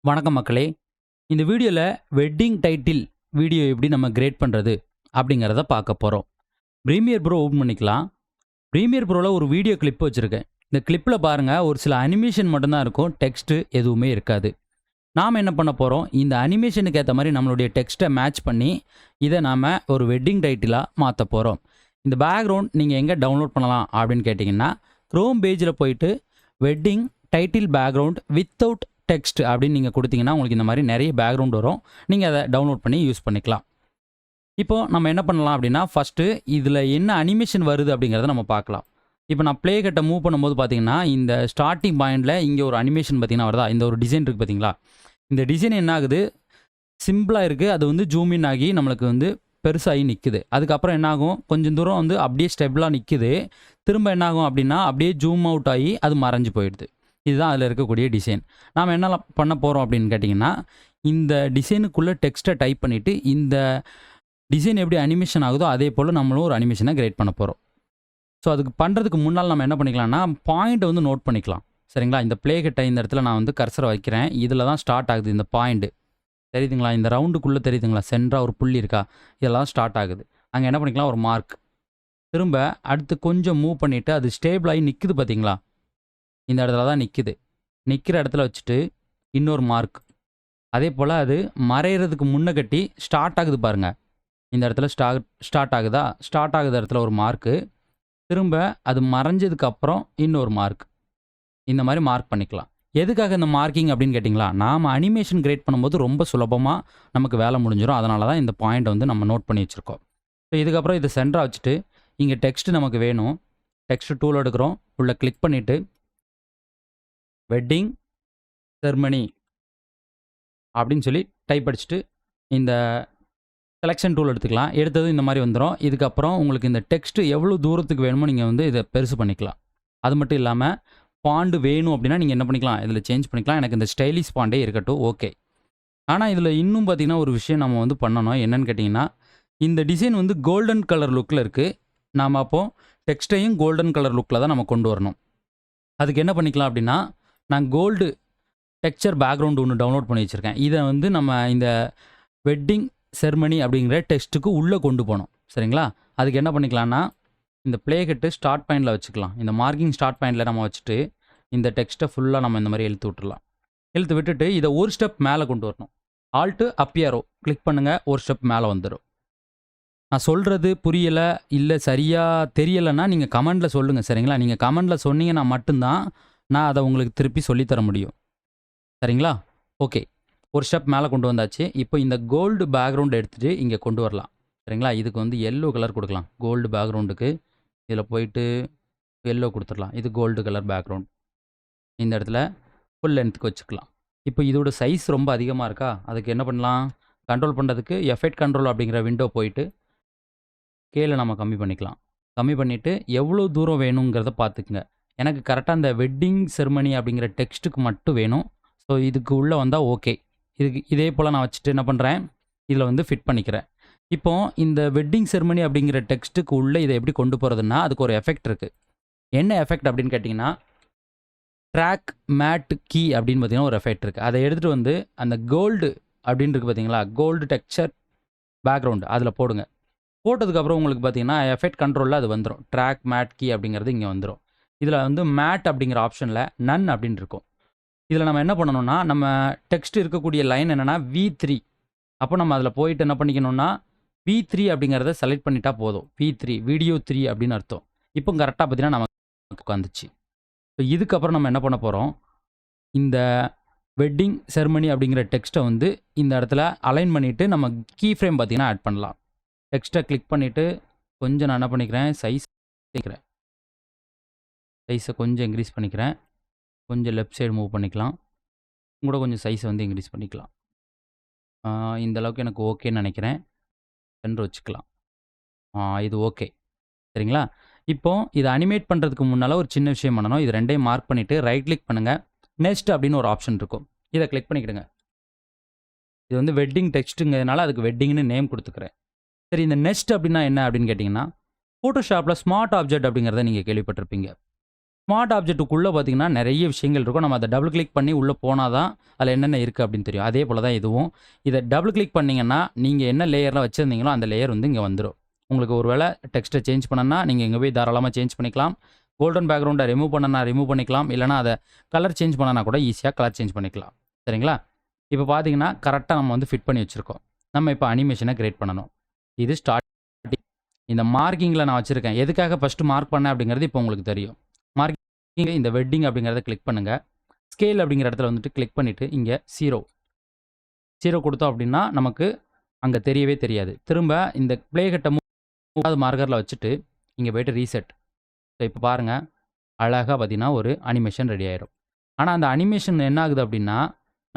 வணக்கம் மக்களே. இந்த வீடியோல வெட்டிங் டைட்டில் வீடியோ எப்படி நம்ம கிரியேட் பண்றது அப்படிங்கிறத பார்க்க போறோம். பிரீமியர் ப்ரோ ஓப்பன் பண்ணிக்கலாம். பிரீமியர் ப்ரோல ஒரு வீடியோ கிளிப் வச்சிருக்கேன். இந்த கிளிப்ல பாருங்க ஒரு சில அனிமேஷன் மட்டும் தான் இருக்கும். டெக்ஸ்ட் எதுவுமே இருக்காது. நாம என்ன பண்ண போறோம்? இந்த அனிமேஷனுக்கு ஏத்த மாதிரி நம்மளுடைய டெக்ஸ்ட்டை மேட்ச் பண்ணி இதை நாம ஒரு வெட்டிங் டைட்டிலா மாத்த போறோம். இந்த பேக்ரவுண்ட் நீங்க எங்க டவுன்லோட் பண்ணலாம் அப்படின்னு கேட்டிங்கன்னா, குரோம் பேஜ்ல போயிட்டு wedding title background without text அப்படின்னு நீங்க கொடுத்தீங்கன்னா உங்களுக்கு இந்த மாதிரி நிறைய பேக்ரவுண்ட் வரும். நீங்க அதை டவுன்லோட் பண்ணி யூஸ் பண்ணிக்கலாம். இப்போ நம்ம என்ன பண்ணலாம் அப்படின்னா, ஃபர்ஸ்ட்டு இதில் என்ன அனிமேஷன் வருது அப்படிங்கிறத நம்ம பார்க்கலாம். இப்போ நான் ப்ளே கட்டை மூவ் பண்ணும்போது பார்த்தீங்கன்னா, இந்த ஸ்டார்ட்டிங் பாயிண்டில் இங்கே ஒரு அனிமேஷன் பார்த்தீங்கன்னா வருதா? இந்த ஒரு டிசைன் இருக்குது பார்த்தீங்களா? இந்த டிசைன் என்ன ஆகுது? சிம்பிளா இருக்கு. அது வந்து ஜூம் இன் ஆகி நம்மளுக்கு வந்து பெருசாகி நிக்குது. அதுக்கப்புறம் என்ன ஆகும்? கொஞ்சம் தூரம் வந்து அப்படியே ஸ்டெபிளா நிக்குது. திரும்ப என்ன ஆகும் அப்படின்னா, அப்படியே ஜூம் அவுட் ஆகி அது மறைஞ்சு போயிடுது. இதுதான் அதில இருக்கக்கூடிய டிசைன். நாம என்னலாம் பண்ண போறோம் அப்படின்னு கேட்டிங்கன்னா, இந்த டிசைனுக்குள்ள டெக்ஸ்ட்ட டைப் பண்ணிட்டு, இந்த டிசைன் எப்படி அனிமேஷன் ஆகுதோ, அதே போல நம்மளும் ஒரு அனிமேஷன கிரியேட் பண்ண போறோம். ஸோ அதுக்கு பண்றதுக்கு முன்னால நம்ம என்ன பண்ணிக்கலாம்னா, பாயிண்ட்ட வந்து நோட் பண்ணிக்கலாம். சரிங்களா? இந்த ப்ளே ஹெட்ட இந்த இடத்துல நான் வந்து கர்சர வைக்கிறேன். இதில தான் ஸ்டார்ட் ஆகுது இந்த பாயிண்ட். தெரியுதுங்களா? இந்த ரவுண்டுக்குள்ள தெரியுதுங்களா? சென்டரா ஒரு புள்ளி இருக்கா? இதெல்லாம் ஸ்டார்ட் ஆகுது. அங்க என்ன பண்ணிக்கலாம் ஒரு மார்க். திரும்ப அடுத்து கொஞ்சம் மூவ் பண்ணிட்டு அது ஸ்டேபிள் ஆகி நிக்குது பார்த்தீங்களா? இந்த இடத்துல தான் நிக்குது. நிக்கிற இடத்துல வச்சுட்டு இன்னொரு மார்க். அதே போல அது மறையறதுக்கு முன்ன கட்டி ஸ்டார்ட் ஆகுது பாருங்க. இந்த இடத்துல ஸ்டார்ட் ஆகுதா? ஸ்டார்ட் ஆகுற இடத்துல ஒரு மார்க்கு. திரும்ப அது மறைஞ்சதுக்கு அப்புறம் இன்னொரு மார்க். இந்த மாதிரி மார்க் பண்ணிக்கலாம். எதுக்காக இந்த மார்க்கிங் அப்படின்னு கேட்டிங்களா? நாம அனிமேஷன் கிரியேட் பண்ணும்போது ரொம்ப சுலபமா நமக்கு வேலை முடிஞ்சிரும். அதனால தான் இந்த பாயிண்ட்ட வந்து நம்ம நோட் பண்ணி வச்சிருக்கோம். ஸோ இதுக்கப்புறம் இத சென்டரா வச்சுட்டு, இங்க டெக்ஸ்ட் நமக்கு வேணும். டெக்ஸ்ட் டூல் எடுக்கிறோம். உள்ள கிளிக் பண்ணிட்டு, வெட்டிங் செர்மனி அப்படின்னு சொல்லி டைப் அடிச்சுட்டு, இந்த செலக்ஷன் டூல் எடுத்துக்கலாம். எடுத்ததும் இந்த மாதிரி வந்துரும். இதுக்கப்புறம் உங்களுக்கு இந்த டெக்ஸ்ட் எவ்வளோ தூரத்துக்கு வேணுமோ நீங்க வந்து இத பெருசு பண்ணிக்கலாம். அது மட்டும் இல்லாம, ஃபாண்ட் வேணும் அப்படின்னா நீங்க என்ன பண்ணிக்கலாம், இதில சேஞ்ச் பண்ணிக்கலாம். எனக்கு இந்த ஸ்டைலிஷ் ஃபாண்டே இருக்கட்டும். ஓகே. ஆனா இதில இன்னும் பார்த்தீங்கன்னா, ஒரு விஷயம் நம்ம வந்து பண்ணணும். என்னன்னு கேட்டீங்கன்னா, இந்த டிசைன் வந்து கோல்டன் கலர் லுக்ல இருக்கு. நாம அப்போ டெக்ஸ்ட்டையும் கோல்டன் கலர் லுக்ல தான் நம்ம கொண்டு வரணும். அதுக்கு என்ன பண்ணிக்கலாம் அப்படின்னா, நான் கோல்டு டெக்ஸ்சர் பேக்கிரவுண்ட் ஒண்ணு டவுன்லோட் பண்ணி வச்சிருக்கேன். இத வந்து நம்ம இந்த வெட்டிங் செர்மனி அப்படிங்கிற டெக்ஸ்ட்டுக்கு உள்ள கொண்டு போணும். சரிங்களா? அதுக்கு என்ன பண்ணிக்கலாம்னா, இந்த ப்ளே ஹெட் ஸ்டார்ட் பாயிண்ட்ல வச்சுக்கலாம். இந்த மார்க்கிங் ஸ்டார்ட் பாயிண்ட்ல நம்ம வச்சுட்டு, இந்த டெக்ஸ்ட்ட ஃபுல்லா நம்ம இந்த மாரி இழுத்து விட்டுறலாம். இழுத்து விட்டுட்டு இத ஒரு ஸ்டெப் மேல கொண்டு வரணும். ஆல்ட் அப் ஏரோ கிளிக் பண்ணுங்க. ஒரு ஸ்டெப் மேல வந்துரும். நான் சொல்றது புரியல, இல்ல சரியா தெரியலன்னா நீங்க கமெண்ட்ல சொல்லுங்க. சரிங்களா? நீங்க கமெண்ட்ல சொன்னீங்கன்னா மட்டும் தான் நான் அத உங்களுக்கு திருப்பி சொல்லி தர முடியும். சரிங்களா? ஓகே. ஒரு ஸ்டெப் மேல கொண்டு வந்தாச்சு. இப்போ இந்த கோல்டு பேக்கிரவுண்ட் எடுத்துட்டு இங்க கொண்டு வரலாம். சரிங்களா? இதுக்கு வந்து எல்லோ கலர் குடுக்கலாம். கோல்டு பேக்கிரவுண்டுக்கு இதில போயிட்டு எல்லோ குடுத்துறலாம். இது கோல்டு கலர் பேக்கிரவுண்ட். இந்த இடத்துல ஃபுல் லென்த்க்கு வச்சுக்கலாம். இப்போ இதோட சைஸ் ரொம்ப அதிகமா இருக்கா? அதுக்கு என்ன பண்ணலாம்? கண்ட்ரோல் பண்றதுக்கு எஃபெக்ட் கண்ட்ரோல் அப்படிங்கிற விண்டோ போயிட்டு, ஸ்கேல நம்ம கம்மி பண்ணிக்கலாம். கம்மி பண்ணிட்டு எவ்வளோ தூரம் வேணுங்கிறத பார்த்துக்கங்க. எனக்கு கரெக்ட்டா அந்த வெட்டிங் செர்மனி அப்படிங்கிற டெக்ஸ்ட்டுக்கு மட்டும் வேணும். ஸோ இதுக்கு உள்ள வந்தா ஓகே. இதுக்கு இதே போல நான் வச்சுட்டு என்ன பண்றேன், இதில வந்து ஃபிட் பண்ணிக்கிறேன். இப்போ இந்த வெட்டிங் செர்மனி அப்படிங்கிற டெக்ஸ்ட்டுக்கு உள்ள இத எப்படி கொண்டு போறதுன்னா, அதுக்கு ஒரு எஃபெக்ட் இருக்கு. என்ன எஃபெக்ட் அப்படின்னு கேட்டீங்கன்னா, ட்ராக் மேட் கீ அப்படின்னு பார்த்தீங்கன்னா ஒரு எஃபெக்ட் இருக்கு. அத எடுத்துட்டு வந்து அந்த கோல்டு அப்படின்னு இருக்கு பார்த்தீங்களா? கோல்டு டெக்ஸ்சர் பேக்கிரவுண்ட் அதில போடுங்க. போட்டதுக்கப்புறம் உங்களுக்கு பார்த்தீங்கன்னா, எஃபெக்ட் கண்ட்ரோல்ல அது வந்துரும். ட்ராக் மேட் கீ அப்படிங்கிறது இங்க வந்துரும். இதில வந்து மேட் அப்படிங்கிற ஆப்ஷன்ல நன் அப்படின்னு இருக்கும். இதில நம்ம என்ன பண்ணணும்னா, நம்ம டெக்ஸ்ட் இருக்கக்கூடிய லைன் என்னன்னா V3. அப்போ நம்ம அதில போயிட்டு என்ன பண்ணிக்கணும்னா, V3 அப்படிங்கிறத செலக்ட் பண்ணிட்டா போதும். V3 வீடியோ 3 அப்படின்னு அர்த்தம். இப்போ கரெக்ட்டா பார்த்தீங்கன்னா நமக்கு உட்காந்துச்சு. இப்போ இதுக்கப்புறம் நம்ம என்ன பண்ண போறோம், இந்த வெட்டிங் செர்மனி அப்படிங்கிற டெக்ஸ்ட்ட வந்து இந்த இடத்துல அலைன் பண்ணிட்டு நம்ம கீ ஃப்ரேம் பார்த்தீங்கன்னா ஆட் பண்ணலாம். டெக்ஸ்ட்ட கிளிக் பண்ணிட்டு கொஞ்சம் நான் என்ன பண்ணிக்கிறேன், சைஸ கொஞ்சம் இன்கிரீஸ் பண்ணிக்கிறேன். கொஞ்சம் லெஃப்ட் சைடு மூவ் பண்ணிக்கலாம். கூட கொஞ்சம் சைஸ வந்து இன்கிரீஸ் பண்ணிக்கலாம். இந்த அளவுக்கு எனக்கு ஓகேன்னு நெனைக்கிறேன். சென்டர் வச்சுக்கலாம். இது ஓகே. சரிங்களா? இப்போ இத அனிமேட் பண்றதுக்கு முன்னால ஒரு சின்ன விஷயம் பண்ணணும். இது 2யும் மார்க் பண்ணிட்டு ரைட் கிளிக் பண்ணுங்க. நெக்ஸ்ட் அப்படின்னு ஒரு ஆப்ஷன் இருக்கும். இத கிளிக் பண்ணிக்கிடுங்க. இது வந்து வெட்டிங் டெக்ஸ்ட்ங்கிறதுனால அதுக்கு வெட்டிங்ன்னு நேம் குடுத்துக்கிறேன். சரி இந்த நெக்ஸ்ட் அப்படின்னா என்ன அப்படின்னு கேட்டீங்கன்னா, Photoshopல ஸ்மார்ட் ஆப்ஜெக்ட் அப்படிங்கிறத நீங்க கேள்விப்பட்டிருப்பீங்க. ஸ்மார்ட் ஆப்ஜெக்ட்டுக்குள்ளே பார்த்தீங்கன்னா நிறைய விஷயங்கள் இருக்கும். நம்ம அதை டபுள் கிளிக் பண்ணி உள்ளே போனால் தான் அதில் என்னென்ன இருக்குது அப்படின்னு தெரியும். அதே போல் தான் இதுவும். இதை டபுள் கிளிக் பண்ணிங்கன்னா நீங்கள் என்ன லேயரில் வச்சுருந்தீங்களோ அந்த லேயர் வந்து இங்கே வந்துடும். உங்களுக்கு ஒரு வேளை டெக்ஸ்ட்டை சேஞ்ச் பண்ணணும்னா நீங்கள் இங்கே போய் தாராளமாக சேஞ்ச் பண்ணிக்கலாம். கோல்டன் பேக்ரவுண்டை ரிமூவ் பண்ணனா ரிமூவ் பண்ணிக்கலாம். இல்லைனா அதை கலர் சேஞ்ச் பண்ணனா கூட ஈஸியாக கலர் சேஞ்ச் பண்ணிக்கலாம். சரிங்களா? இப்போ பார்த்தீங்கன்னா கரெக்டாக நம்ம வந்து ஃபிட் பண்ணி வச்சுருக்கோம். நம்ம இப்போ அனிமேஷனை கிரியேட் பண்ணணும். இது ஸ்டார்டிங். இந்த மார்க்கிங்கில் நான் வச்சுருக்கேன். எதுக்காக ஃபஸ்ட்டு மார்க் பண்ணேன் அப்படிங்கிறது இப்போ உங்களுக்கு தெரியும். மார்க்கிங் இந்த வெட்டிங் அப்படிங்கிறத கிளிக் பண்ணுங்கள். ஸ்கேல் அப்படிங்கிற இடத்துல வந்துட்டு கிளிக் பண்ணிவிட்டு இங்கே 0 கொடுத்தோம் அப்படின்னா நமக்கு அங்கே தெரியவே தெரியாது. திரும்ப இந்த ப்ளே கட்டை 3வது மார்க்கரில் வச்சுட்டு இங்கே போய்ட்டு ரீசெட். ஸோ இப்போ பாருங்கள், அழகாக பார்த்தீங்கன்னா ஒரு அனிமேஷன் ரெடி ஆயிடும். ஆனால் அந்த அனிமேஷன் என்ன ஆகுது அப்படின்னா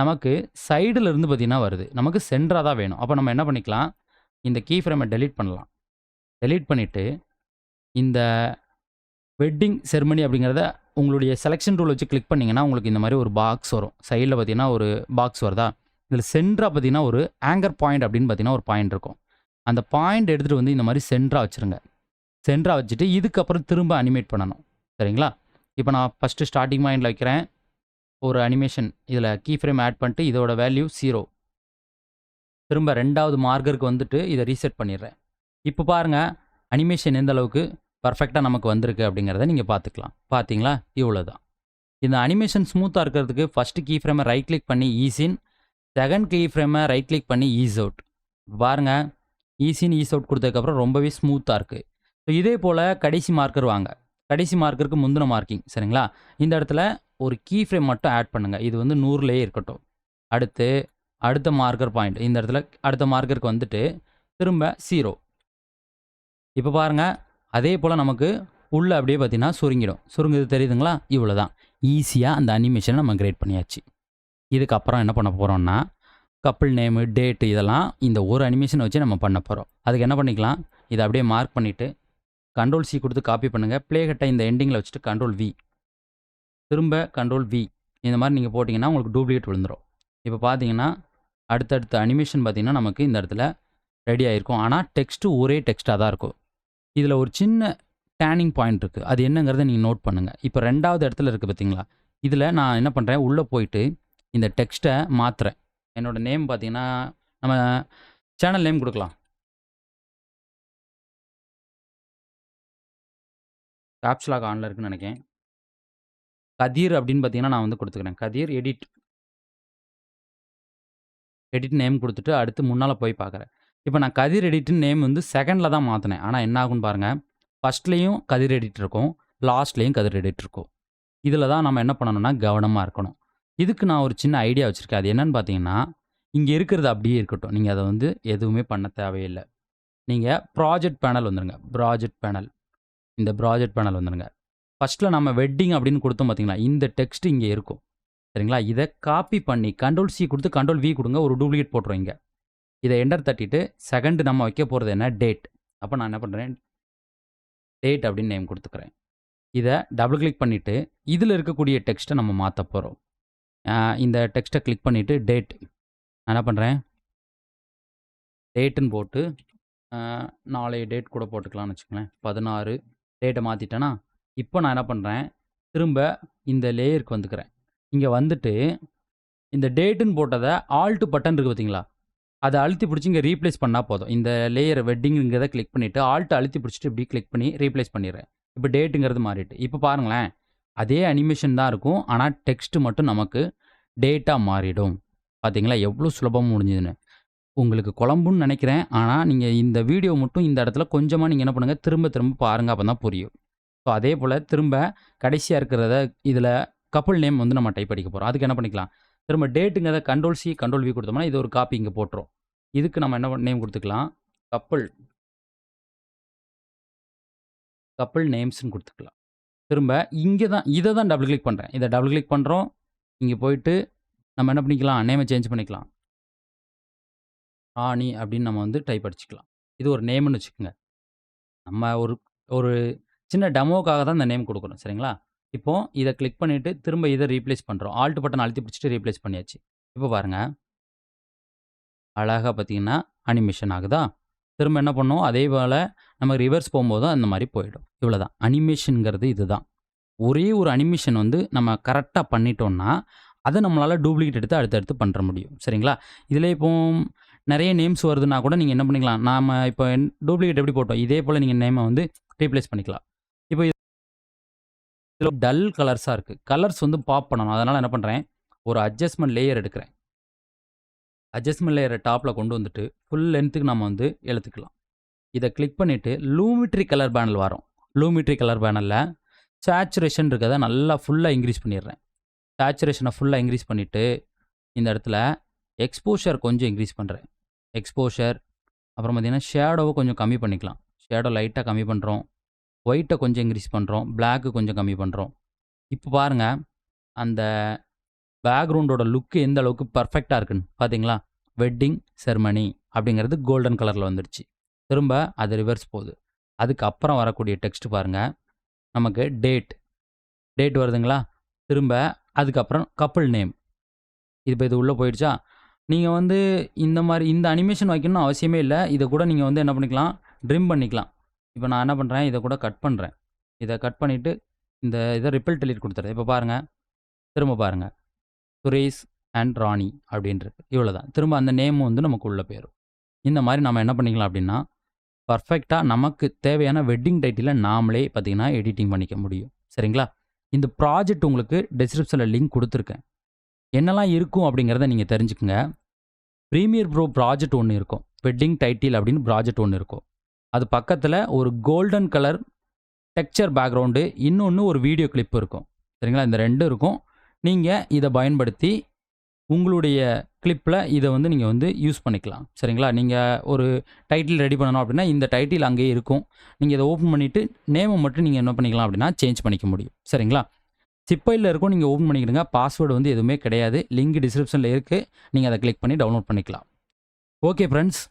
நமக்கு சைடில் இருந்து பார்த்தீங்கன்னா வருது. நமக்கு சென்டராக தான் வேணும். அப்போ நம்ம என்ன பண்ணிக்கலாம், இந்த கீ ஃப்ரேமை டெலீட் பண்ணலாம். டெலீட் பண்ணிவிட்டு இந்த வெட்டிங் செர்மனி அப்படிங்கிறத உங்களுடைய செலெக்ஷன் டூல் வச்சு கிளிக் பண்ணிங்கன்னா உங்களுக்கு இந்த மாதிரி ஒரு பாக்ஸ் வரும். சைடில் பார்த்தீங்கன்னா ஒரு பாக்ஸ் வருதா, இதில் சென்டராக பார்த்தீங்கன்னா ஒரு ஆங்கர் பாயிண்ட் அப்படின்னு பார்த்தீங்கன்னா ஒரு பாயிண்ட் இருக்கும். அந்த பாயிண்ட் எடுத்துகிட்டு வந்து இந்த மாதிரி சென்டராக வச்சுருங்க. சென்டராக வச்சுட்டு இதுக்கப்புறம் திரும்ப அனிமேட் பண்ணணும். சரிங்களா? இப்போ நான் ஃபஸ்ட்டு ஸ்டார்டிங் பாயிண்டில் வைக்கிறேன். ஒரு அனிமேஷன் இதில் கீ ஃப்ரேம் ஆட் பண்ணிட்டு இதோட வேல்யூ 0. திரும்ப 2வது மார்க்கருக்கு வந்துட்டு இதை ரீசெட் பண்ணிடுறேன். இப்போ பாருங்கள் அனிமேஷன் எந்த அளவுக்கு பர்ஃபெக்டாக நமக்கு வந்திருக்கு அப்படிங்கிறத நீங்கள் பார்த்துக்கலாம். பார்த்தீங்களா? இவ்வளோ தான். இந்த அனிமேஷன் ஸ்மூத்தாக இருக்கிறதுக்கு ஃபஸ்ட்டு கீ ஃப்ரேமை ரைட் கிளிக் பண்ணி ஈஸ் இன், செகண்ட் கீ ஃப்ரேமை ரைட் கிளிக் பண்ணி ஈஸ் அவுட். பாருங்கள், ஈஸ் இன் ஈஸ் அவுட் கொடுத்ததுக்கப்புறம் ரொம்பவே ஸ்மூத்தாக இருக்குது. ஸோ இதே போல் கடைசி மார்க்கர் வாங்க. கடைசி மார்க்கருக்கு முந்தின மார்க்கிங். சரிங்களா? இந்த இடத்துல ஒரு கீ ஃப்ரேம் மட்டும் ஆட் பண்ணுங்கள். இது வந்து 100லேயே இருக்கட்டும். அடுத்த மார்க்கர் பாயிண்ட் இந்த இடத்துல அடுத்த மார்க்கருக்கு வந்துட்டு திரும்ப 0. இப்போ பாருங்கள், அதே போல் நமக்கு உள்ளே அப்படியே பார்த்தீங்கன்னா சுருங்கிடும். சுருங்குது தெரியுதுங்களா? இவ்வளோ தான். ஈஸியாக அந்த அனிமேஷனை நம்ம கிரியேட் பண்ணியாச்சு. இதுக்கப்புறம் என்ன பண்ண போகிறோம்னா கப்பிள் நேமு, டேட்டு இதெல்லாம் இந்த ஒரு அனிமேஷனை வச்சு நம்ம பண்ண போகிறோம். அதுக்கு என்ன பண்ணிக்கலாம், இதை அப்படியே மார்க் பண்ணிவிட்டு Ctrl+C கொடுத்து காப்பி பண்ணுங்கள். ப்ளே கட்டை இந்த எண்டிங்கில் வச்சுட்டு Ctrl+V, திரும்ப Ctrl+V இந்த மாதிரி நீங்கள் போட்டிங்கன்னா உங்களுக்கு டூப்ளிகேட் விழுந்துடும். இப்போ பார்த்தீங்கன்னா அடுத்தடுத்த அனிமேஷன் பார்த்தீங்கன்னா நமக்கு இந்த இடத்துல ரெடி ஆகிருக்கும். ஆனால் டெக்ஸ்ட்டு ஒரே டெக்ஸ்ட்டாக தான் இருக்கும். இதில் ஒரு சின்ன டேர்னிங் பாயிண்ட் இருக்குது. அது என்னங்கிறத நீங்கள் நோட் பண்ணுங்கள். இப்போ 2வது இடத்துல இருக்குது பார்த்தீங்களா? இதில் நான் என்ன பண்ணுறேன், உள்ளே போயிட்டு இந்த டெக்ஸ்ட்டை மாற்றுறேன். என்னோடய நேம் பார்த்தீங்கன்னா நம்ம சேனல் நேம் கொடுக்கலாம். கேப்ஸ் லாக் ஆனில் இருக்குன்னு நினைக்கிறேன். கதிர் அப்படின்னு பார்த்தீங்கன்னா நான் வந்து கொடுத்துக்கிறேன். கதிர் எடிட் நேம் கொடுத்துட்டு அடுத்து முன்னால் போய் பார்க்குறேன். இப்போ நான் கதிர் எடிட்னு நேம் வந்து செகண்டில் தான் மாற்றினேன். ஆனால் என்ன ஆகுன்னு பாருங்கள், ஃபஸ்ட்லேயும் கதிர் எடிட் இருக்கும், லாஸ்ட்லேயும் கதிர் எடிட் இருக்கும். இதில் தான் நம்ம என்ன பண்ணணும்னா கவனமாக இருக்கணும். இதுக்கு நான் ஒரு சின்ன ஐடியா வச்சுருக்கேன். அது என்னென்னு பார்த்தீங்கன்னா, இங்கே இருக்கிறது அப்படியே இருக்கட்டும். நீங்கள் அதை வந்து எதுவுமே பண்ண தேவையில்லை. நீங்கள் ப்ராஜெக்ட் பேனல் வந்துடுங்க. இந்த ப்ராஜெக்ட் பேனல் வந்துடுங்க. ஃபஸ்ட்டில் நம்ம வெட்டிங் அப்படின்னு கொடுத்தோம் பார்த்தீங்களா, இந்த டெக்ஸ்ட் இங்கே இருக்கும். சரிங்களா? இதை காப்பி பண்ணி Ctrl+C கொடுத்து Ctrl+V கொடுங்க. ஒரு டூப்ளிகேட் போட்டுரும் இங்கே. இதை என்டர் தட்டிட்டு செகண்ட் நம்ம வைக்க போகிறது என்ன, டேட். அப்போ நான் என்ன பண்ணுறேன், டேட் அப்படின்னு நேம் கொடுத்துக்கிறேன். இதை டபுள் கிளிக் பண்ணிவிட்டு இதில் இருக்கக்கூடிய டெக்ஸ்ட்டை நம்ம மாற்ற போகிறோம். இந்த டெக்ஸ்ட்டை கிளிக் பண்ணிவிட்டு டேட் நான் என்ன பண்ணுறேன், டேட்டுன்னு போட்டு நாளைய டேட் கூட போட்டுக்கலாம்னு வச்சுக்கோங்களேன். 16 டேட்டை மாற்றிட்டேன்னா இப்போ நான் என்ன பண்ணுறேன், திரும்ப இந்த லேயருக்கு வந்துக்கிறேன். இங்கே வந்துட்டு இந்த டேட்டுன்னு போட்டதை ஆல்ட் பட்டன் இருக்குது பார்த்தீங்களா, அதை அழுத்தி பிடிச்சி இங்கே ரீப்ளேஸ் பண்ணால் போதும். இந்த லேயர் வெட்டிங்கிறத கிளிக் பண்ணிவிட்டு ஆல்ட் அழுத்தி பிடிச்சிட்டு இப்படி கிளிக் பண்ணி ரீப்ளேஸ் பண்ணிடுறேன். இப்போ டேட்டுங்கிறது மாறிட்டு. இப்போ பாருங்களேன், அதே அனிமேஷன் தான் இருக்கும். ஆனால் டெக்ஸ்ட்டு மட்டும் நமக்கு டேட்டாக மாறிடும். பார்த்தீங்களா எவ்வளோ சுலபமாக முடிஞ்சுதுன்னு. உங்களுக்கு குழம்புன்னு நினைக்கிறேன். ஆனால் நீங்கள் இந்த வீடியோ மட்டும் இந்த இடத்துல கொஞ்சமாக நீங்கள் என்ன பண்ணுங்கள், திரும்ப பாருங்கள். அப்போ தான் புரியும். ஸோ அதே போல் திரும்ப கடைசியாக இருக்கிறத இதில் கப்புள் நேம் வந்து நம்ம டைப் அடிக்க போகிறோம். அதுக்கு என்ன பண்ணிக்கலாம், திரும்ப டேட்டுங்கிறத Ctrl+C Ctrl+V கொடுத்தோம்னா இது ஒரு காப்பி இங்கே போட்டுரும். இதுக்கு நம்ம என்ன நேம் கொடுத்துக்கலாம், கப்புள் நேம்ஸ்ன்னு கொடுத்துக்கலாம். திரும்ப இங்கே தான் இதை தான் டபுள் கிளிக் பண்ணுறேன். இதை டபுள் கிளிக் பண்ணுறோம். இங்கே போயிட்டு நம்ம என்ன பண்ணிக்கலாம், நேமை சேஞ்ச் பண்ணிக்கலாம். ராணி அப்படின்னு நம்ம வந்து டைப் அடிச்சுக்கலாம். இது ஒரு நேம்னு வச்சுக்கோங்க. நம்ம ஒரு சின்ன டெமோக்காக தான் இந்த நேம் கொடுக்குறோம். சரிங்களா? இப்போது இதை கிளிக் பண்ணிவிட்டு திரும்ப இதை ரீப்ளேஸ் பண்ணுறோம். ஆல்ட் பட்டன் அழுத்தி பிடிச்சிட்டு ரீப்ளேஸ் பண்ணியாச்சு. இப்போ பாருங்கள், அழகாக பார்த்தீங்கன்னா அனிமேஷன் ஆகுதா? திரும்ப என்ன பண்ணோம், அதே போல் நம்ம ரிவர்ஸ் போகும்போது அந்த மாதிரி போயிடும். இவ்வளோ தான் அனிமேஷனுங்கிறது. இது தான் ஒரே ஒரு அனிமேஷன் வந்து நம்ம கரெக்டாக பண்ணிட்டோம்னா, அதை நம்மளால டூப்ளிகேட் எடுத்து அடுத்தடுத்து பண்ண முடியும். சரிங்களா? இதில இப்போ நிறைய நேம்ஸ் வருதுன்னா கூட நீங்க என்ன பண்ணிக்கலாம், நாம இப்போ டூப்ளிகேட் எப்படி போட்டோம், இதே போல நீங்க நேம வந்து ரீப்ளேஸ் பண்ணிக்கலாம். இப்போ இதில டல் கலர்ஸா இருக்கு. கலர்ஸ் வந்து பாப் பண்ணணும். அதனால என்ன பண்றேன், ஒரு அட்ஜஸ்ட்மென்ட் லேயர் எடுக்கிறேன். அட்ஜஸ்ட்மென்ட் லேயர டாப்ல கொண்டு வந்துட்டு, ஃபுல் லென்த்துக்கு நம்ம வந்து இழுத்துக்கலாம். இத கிளிக் பண்ணிட்டு, லூமிட்ரி கலர் பேனல் வரும். லூமிட்ரி கலர் பேனல்ல சேச்சுரேஷன் இருக்கத நல்லா ஃபுல்லா இன்கிரீஸ் பண்ணிடுறேன். சேச்சுரேஷன ஃபுல்லா இன்கிரீஸ் பண்ணிட்டு, இந்த இடத்துல எக்ஸ்போஷர் கொஞ்சம் இன்கிரீஸ் பண்றேன். எக்ஸ்போஷர் அப்புறம் பார்த்தீங்கன்னா, ஷேடோவ கொஞ்சம் கம்மி பண்ணிக்கலாம். ஷேடோ லைட்டா கம்மி பண்றோம். ஒயிட்ட கொஞ்சம் இன்கிரீஸ் பண்றோம். பிளாக் கொஞ்சம் கம்மி பண்றோம். இப்ப பாருங்க, அந்த பேக்கிரவுண்டோட லுக் எந்த அளவுக்கு பெர்ஃபெக்ட்டா இருக்குன்னு பார்த்தீங்களா? வெட்டிங் செர்மனி அப்படிங்கிறது கோல்டன் கலர்ல வந்துருச்சு. திரும்ப அது ரிவர்ஸ் போகுது. அதுக்கப்புறம் வரக்கூடிய டெக்ஸ்ட் பாருங்க. நமக்கு டேட் வருதுங்களா? திரும்ப அதுக்கப்புறம் கப்பிள் நேம். இது உள்ள போயிடுச்சா? நீங்க வந்து இந்த அனிமேஷன் வைக்கணும்னு அவசியமே இல்ல. இத கூட நீங்க வந்து என்ன பண்ணிக்கலாம், ட்ரிம் பண்ணிக்கலாம். இப்ப நான் என்ன பண்றேன், இத கூட கட் பண்றேன். இத கட் பண்ணிட்டு, இத ரிப்பல் டெலீட் குடுத்துறேன். இப்ப பாருங்க, திரும்ப பாருங்க. சுரேஷ் அண்ட் ராணி அப்படின்னு இருக்கு. இவ்வளோதான். திரும்ப அந்த நேம் வந்து நமக்கு உள்ள போயிரும். இந்த மாரி நம்ம என்ன பண்ணிக்கலாம் அப்படின்னா, பெர்ஃபெக்ட்டா நமக்கு தேவையான வெட்டிங் டைட்டில நாமளே பார்த்தீங்கன்னா, எடிட்டிங் பண்ணிக்க முடியும். சரிங்களா? இந்த ப்ராஜெக்ட் உங்களுக்கு டிஸ்கிரிப்ஷன்ல லிங்க் குடுத்துருக்கேன். என்னலாம் இருக்கும் அப்படிங்கிறத நீங்க தெரிஞ்சுக்கங்க. பிரீமியர் ப்ரோ ப்ராஜெக்ட் ஒண்ணு இருக்கும். வெட்டிங் டைட்டில் அப்படின்னு ப்ராஜெக்ட் ஒண்ணு இருக்கும். அது பக்கத்துல ஒரு கோல்டன் கலர் டெக்ஸ்சர் பேக்கிரவுண்டு, இன்னொன்னு ஒரு வீடியோ கிளிப் இருக்கும். சரிங்களா? இந்த 2 இருக்கும். நீங்க இத பயன்படுத்தி உங்களுடைய கிளிப்ல இத வந்து நீங்க வந்து யூஸ் பண்ணிக்கலாம். சரிங்களா? நீங்க ஒரு டைட்டில் ரெடி பண்ணணும் அப்படின்னா, இந்த டைட்டில் அங்கேயே இருக்கும். நீங்க இத ஓப்பன் பண்ணிட்டு, நேம மட்டும் நீங்க என்ன பண்ணிக்கலாம் அப்படின்னா, சேஞ்ச் பண்ணிக்க முடியும். சரிங்களா? சிப் ஃபைல்ல இருக்கும். நீங்க ஓப்பன் பண்ணிக்கிடுங்க. பாஸ்வேர்ட் வந்து எதுவுமே கிடையாது. லிங்க் டிஸ்கிரிப்ஷன்ல இருக்கு. நீங்க அத கிளிக் பண்ணி டவுன்லோட் பண்ணிக்கலாம். Okay friends.